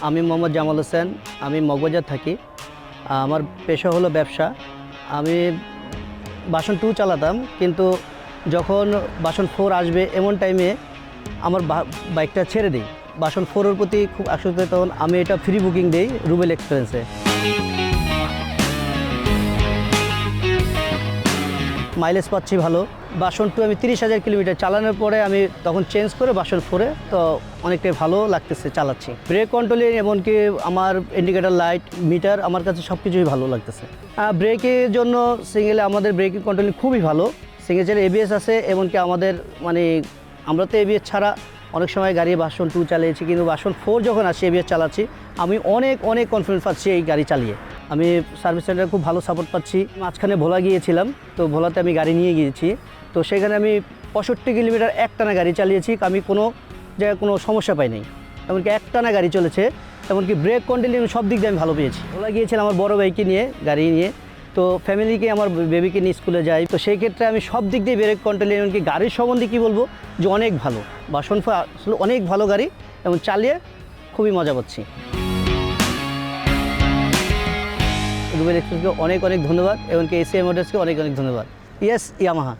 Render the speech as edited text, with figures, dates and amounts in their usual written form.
আমি মোহাম্মদ জামাল হোসেন। আমি মগবাজার থাকি। আমার পেশা হলো ব্যবসা। আমি বাসন 2 চালাতাম, কিন্তু যখন বাসন 4 আসবে এমন টাইমে আমার বাইকটা ছেড়ে দিই। বাসন 4-এর প্রতি খুব আসক্ত, তখন আমি এটা ফ্রি বুকিং দিই রুবেল এক্সপিরিয়েন্সে। মাইলেজ পাচ্ছি ভালো। বাসন 2 আমি 30,000 কিলোমিটার চালানোর পরে আমি তখন চেঞ্জ করে বাসন 4-এ, তো অনেকটাই ভালো লাগতেছে চালাচ্ছি। ব্রেক কন্ট্রোলিং, এমনকি আমার ইন্ডিকেটর লাইট, মিটার, আমার কাছে সব কিছুই ভালো লাগতেছে। ব্রেকের জন্য সিঙ্গেলে আমাদের ব্রেকিং কন্ট্রোলিং খুবই ভালো। সিঙ্গেল এবিএস আছে, এমনকি আমাদের আমরা তো এবিএস ছাড়া অনেক সময় গাড়ি বাসন 2 চালিয়েছি, কিন্তু বাসন 4 যখন আসি এবিএস চালাচ্ছি, আমি অনেক কনফিডেন্স পাচ্ছি এই গাড়ি চালিয়ে। আমি সার্ভিস সেন্টারে খুব ভালো সাপোর্ট পাচ্ছি। মাঝখানে ভোলা গিয়েছিলাম, তো ভোলাতে আমি গাড়ি নিয়ে গিয়েছি। তো সেখানে আমি 65 কিলোমিটার একটানা গাড়ি চালিয়েছি, আমি কোনো জায়গায় কোনো সমস্যা পাইনি। এমনকি একটানা গাড়ি চলেছে, এমনকি ব্রেক কন্ট্রোলিং সব দিক দিয়ে আমি ভালো পেয়েছি। ভোলা গিয়েছিলাম আমার বড় ভাইকে নিয়ে, গাড়ি নিয়ে। তো ফ্যামিলিকে, আমার বেবিকে নিয়ে স্কুলে যাই, তো সেই ক্ষেত্রে আমি সব দিক দিয়ে ব্রেক কন্ট্রোলিং, এমনকি গাড়ির সম্বন্ধে কী বলবো যে অনেক ভালো। বাসন আসলে অনেক ভালো গাড়ি, এবং চালিয়ে খুবই মজা পাচ্ছি। রুবেল এক্সপ্রেসকে অনেক ধন্যবাদ, এমনকি এসিআই মোটরসকে অনেক ধন্যবাদ। Yes, Yamaha.